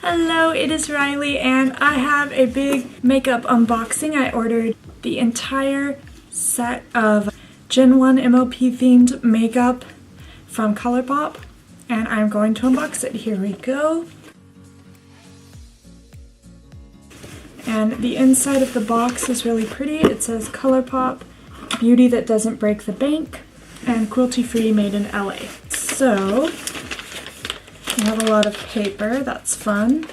Hello, it is Riley and I have a big makeup unboxing. I ordered the entire set of Gen 1 MLP themed makeup from Colourpop and I'm going to unbox it. Here we go. And the inside of the box is really pretty. It says Colourpop, beauty that doesn't break the bank, and cruelty-free, made in LA. So we have a lot of paper, that's fun.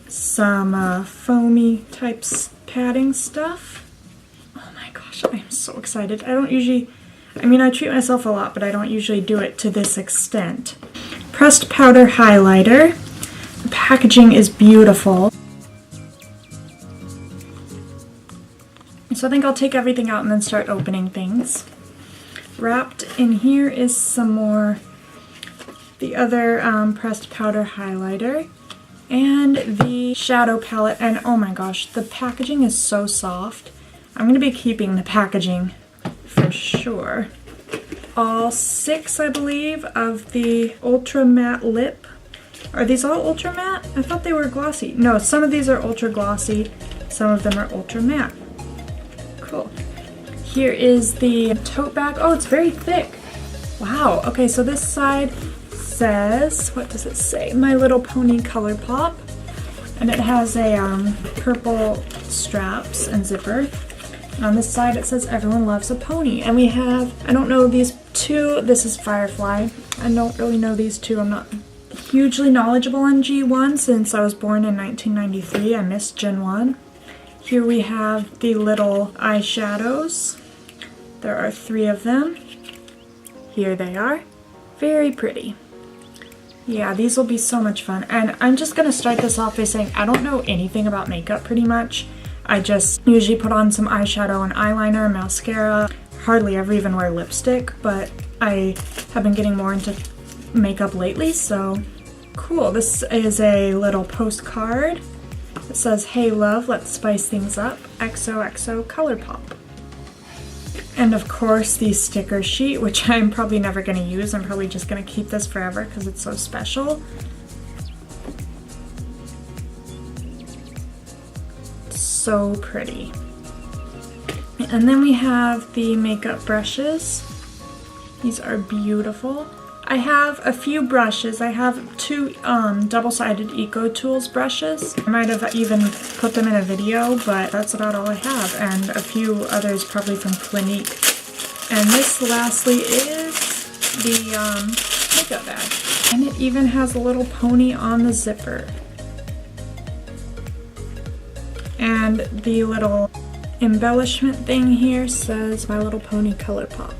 Some foamy types padding stuff. Oh my gosh, I'm so excited. I treat myself a lot, but I don't usually do it to this extent. Pressed powder highlighter. The packaging is beautiful. So I think I'll take everything out and then start opening things. Wrapped in here is some more the other pressed powder highlighter and the shadow palette, and oh my gosh, the packaging is so soft. I'm going to be keeping the packaging for sure. All 6, I believe, of the ultra matte lip. Are these all ultra matte? I thought they were glossy. No, some of these are ultra glossy, some of them are ultra matte. Cool. Here is the tote bag. Oh, it's very thick. Wow. Okay, so this side says, what does it say? My Little Pony Colourpop. And it has a purple straps and zipper. And on this side it says Everyone Loves a Pony. And we have, I don't know these two. This is Firefly. I don't really know these two. I'm not hugely knowledgeable on G1 since I was born in 1993. I missed Gen 1. Here we have the little eyeshadows. There are 3 of them. Here they are. Very pretty. Yeah, these will be so much fun. And I'm just going to start this off by saying I don't know anything about makeup pretty much. I just usually put on some eyeshadow and eyeliner, mascara. Hardly ever even wear lipstick, but I have been getting more into makeup lately, so cool. This is a little postcard. It says, "Hey love, let's spice things up. XOXO Colourpop." And of course the sticker sheet, which I'm probably never going to use. I'm probably just going to keep this forever because it's so special. So pretty. And then we have the makeup brushes. These are beautiful. I have a few brushes. I have 2 double-sided Eco Tools brushes. I might have even put them in a video, but that's about all I have. And a few others probably from Clinique. And this lastly is the makeup bag. And it even has a little pony on the zipper. And the little embellishment thing here says My Little Pony Colourpop.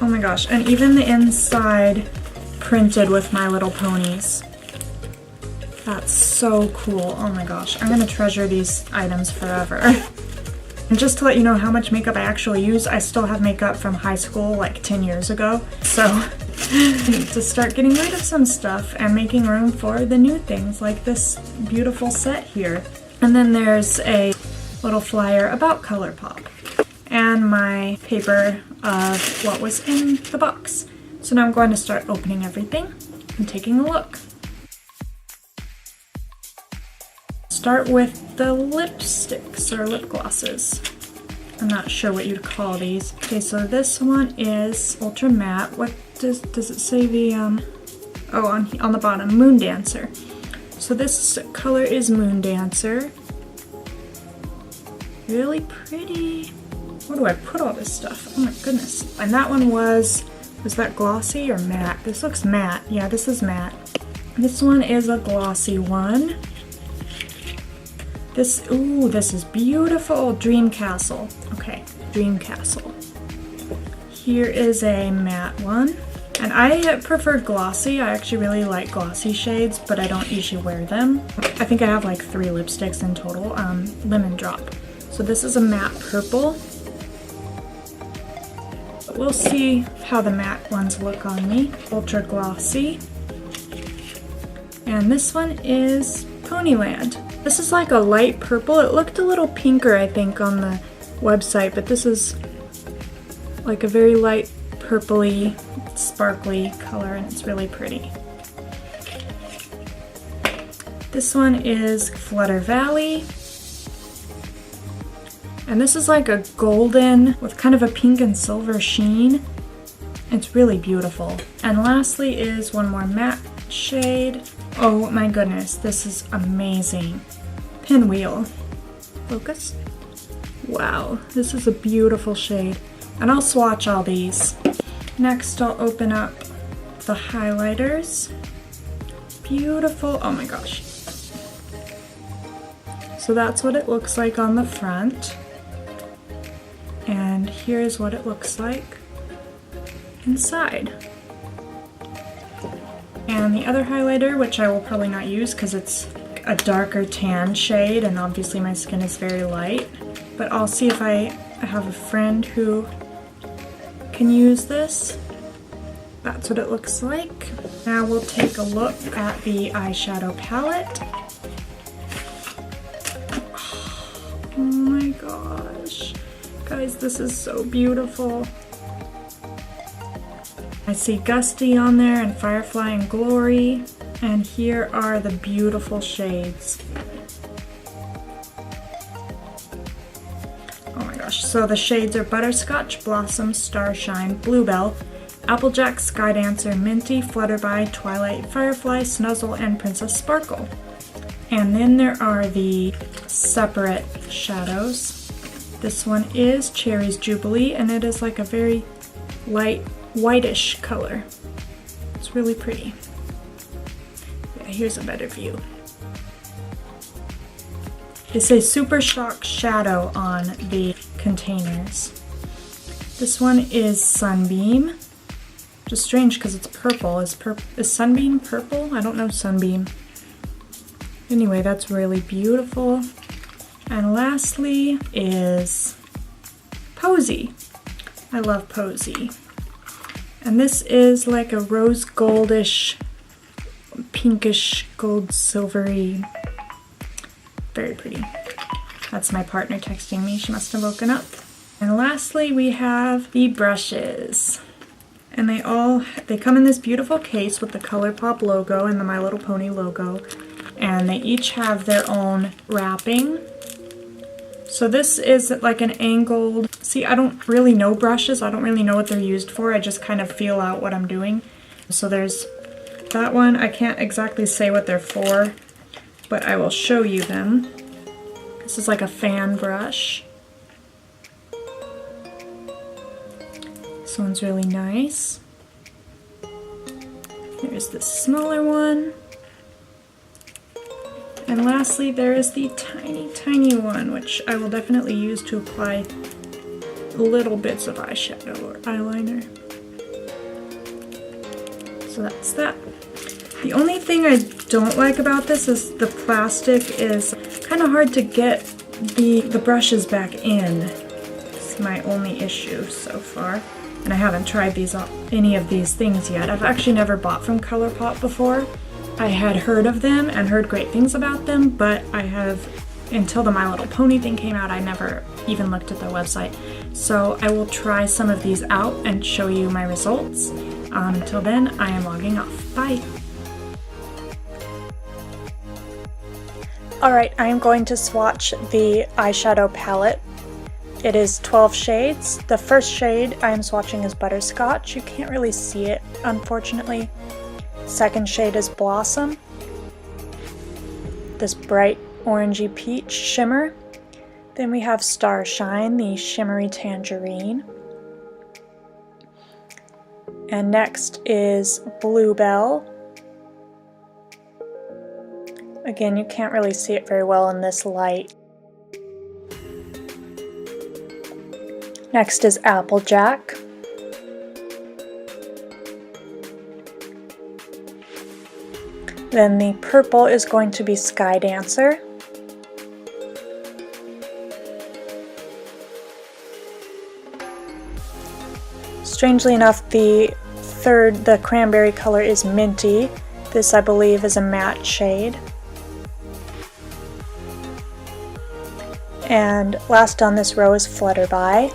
Oh my gosh, and even the inside printed with My Little Ponies. That's so cool. Oh my gosh, I'm gonna treasure these items forever. And just to let you know how much makeup I actually use, I still have makeup from high school like 10 years ago. So I need to start getting rid of some stuff and making room for the new things like this beautiful set here. And then there's a little flyer about Colourpop and my paper of what was in the box. So now I'm going to start opening everything and taking a look. Start with the lipsticks or lip glosses. I'm not sure what you'd call these. Okay, so this one is ultra matte. What does it say? The oh, on the bottom, Moon Dancer. So this color is Moon Dancer. Really pretty. Where do I put all this stuff? Oh my goodness. And that one was that glossy or matte? This looks matte. Yeah, this is matte. This one is a glossy one. This is beautiful. Dream Castle. Okay, Dream Castle. Here is a matte one. And I prefer glossy. I actually really like glossy shades, but I don't usually wear them. I think I have like 3 lipsticks in total. Lemon Drop. So this is a matte purple. We'll see how the matte ones look on me. Ultra glossy. And this one is Ponyland. This is like a light purple. It looked a little pinker, I think, on the website, but this is like a very light purpley, sparkly color, and it's really pretty. This one is Flutter Valley. And this is like a golden with kind of a pink and silver sheen. It's really beautiful. And lastly is one more matte shade. Oh my goodness, this is amazing. Pinwheel. Focus. Wow, this is a beautiful shade. And I'll swatch all these. Next, I'll open up the highlighters. Beautiful, oh my gosh. So that's what it looks like on the front. And here's what it looks like inside. And the other highlighter, which I will probably not use because it's a darker tan shade and obviously my skin is very light, but I'll see if I have a friend who can use this. That's what it looks like. Now we'll take a look at the eyeshadow palette. Oh my gosh. Guys, this is so beautiful. I see Gusty on there and Firefly and Glory. And here are the beautiful shades. Oh my gosh. So the shades are Butterscotch, Blossom, Starshine, Bluebell, Applejack, Sky Dancer, Minty, Flutterby, Twilight, Firefly, Snuzzle, and Princess Sparkle. And then there are the separate shadows. This one is Cherry's Jubilee, and it is like a very light whitish color. It's really pretty. Yeah, here's a better view. It says Super Shock Shadow on the containers. This one is Sunbeam, which is strange because it's purple. Is Sunbeam purple? I don't know Sunbeam. Anyway, that's really beautiful. And lastly is Posy. I love Posy. And this is like a rose goldish, pinkish, gold silvery. Very pretty. That's my partner texting me. She must have woken up. And lastly, we have the brushes. And they come in this beautiful case with the Colourpop logo and the My Little Pony logo. And they each have their own wrapping. So this is like an angled, see, I don't really know brushes. I don't really know what they're used for. I just kind of feel out what I'm doing. So there's that one. I can't exactly say what they're for, but I will show you them. This is like a fan brush. This one's really nice. There's this smaller one. And lastly, there is the tiny, tiny one, which I will definitely use to apply little bits of eyeshadow or eyeliner. So that's that. The only thing I don't like about this is the plastic is kind of hard to get the brushes back in. It's my only issue so far. And I haven't tried any of these things yet. I've actually never bought from Colourpop before. I had heard of them and heard great things about them, but I have, until the My Little Pony thing came out, I never even looked at their website. So I will try some of these out and show you my results. Until then, I am logging off. Bye! Alright, I am going to swatch the eyeshadow palette. It is 12 shades. The first shade I am swatching is Butterscotch. You can't really see it, unfortunately. Second shade is Blossom, this bright orangey peach shimmer. Then we have Starshine, the shimmery tangerine. And next is Bluebell. Again, you can't really see it very well in this light. Next is Applejack. Then the purple is going to be Sky Dancer. Strangely enough, the cranberry color is Minty. This, I believe, is a matte shade. And last on this row is Flutterby.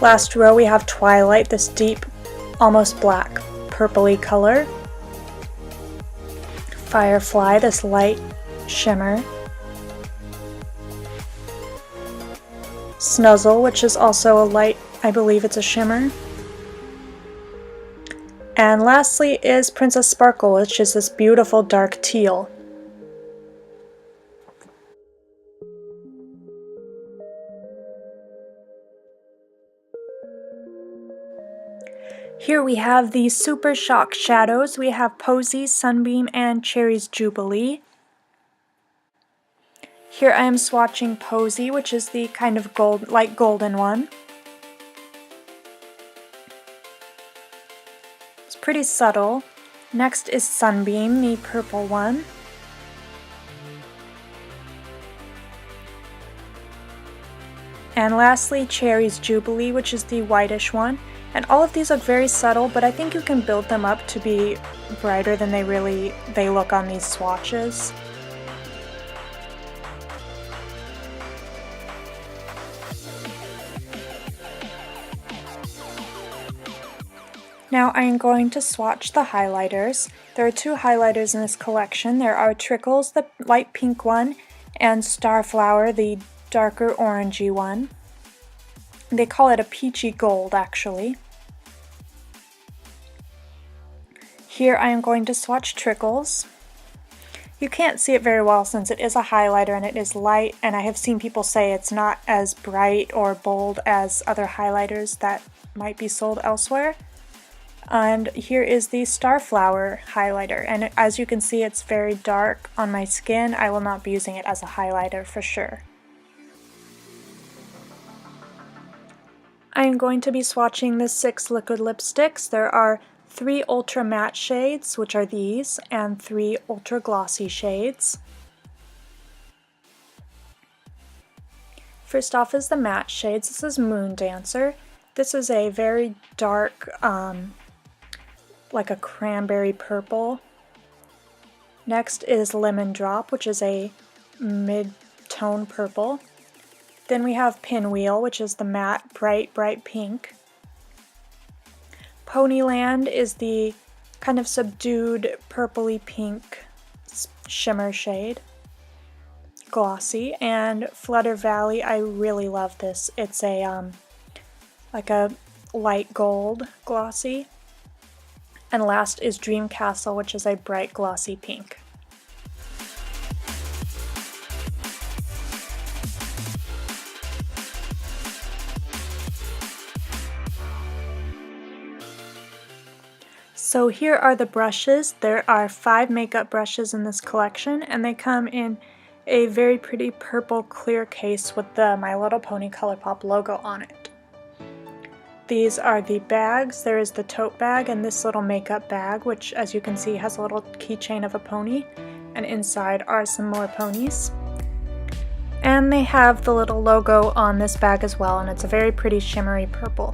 Last row we have Twilight, this deep almost black purpley color. Firefly, this light shimmer. Snuzzle, which is also a light, I believe it's a shimmer. And lastly is Princess Sparkle, which is this beautiful dark teal. Here we have the Super Shock shadows. We have Posy, Sunbeam, and Cherry's Jubilee. Here I am swatching Posy, which is the kind of light golden one. It's pretty subtle. Next is Sunbeam, the purple one. And lastly, Cherry's Jubilee, which is the whitish one. And all of these look very subtle, but I think you can build them up to be brighter than they look on these swatches. Now I am going to swatch the highlighters. There are two highlighters in this collection. There are Trickles, the light pink one, and Starflower, the darker orangey one. They call it a peachy gold, actually. Here I am going to swatch Trickles. You can't see it very well since it is a highlighter and it is light, and I have seen people say it's not as bright or bold as other highlighters that might be sold elsewhere. And here is the Starflower highlighter, and as you can see it's very dark on my skin. I will not be using it as a highlighter for sure. I am going to be swatching the 6 liquid lipsticks. There are 3 ultra matte shades, which are these, and 3 ultra glossy shades. First off is the matte shades. This is Moon Dancer. This is a very dark, like a cranberry purple. Next is Lemon Drop, which is a mid-tone purple. Then we have Pinwheel, which is the matte, bright pink. Ponyland is the kind of subdued purpley pink shimmer shade. Glossy. And Flutter Valley, I really love this. It's a like a light gold glossy. And last is Dream Castle, which is a bright glossy pink. So here are the brushes. There are 5 makeup brushes in this collection, and they come in a very pretty purple clear case with the My Little Pony Colourpop logo on it. These are the bags. There is the tote bag and this little makeup bag, which as you can see has a little keychain of a pony, and inside are some more ponies. And they have the little logo on this bag as well, and it's a very pretty shimmery purple.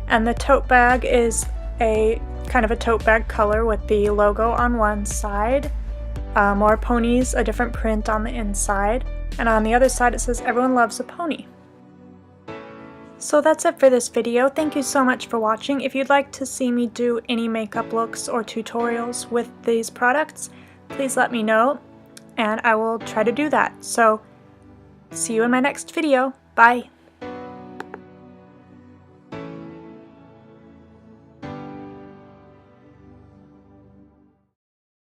And the tote bag is a kind of a tote bag color with the logo on one side, more ponies, a different print on the inside, and on the other side it says everyone loves a pony. So that's it for this video. Thank you so much for watching. If you'd like to see me do any makeup looks or tutorials with these products, please let me know and I will try to do that. So see you in my next video. Bye!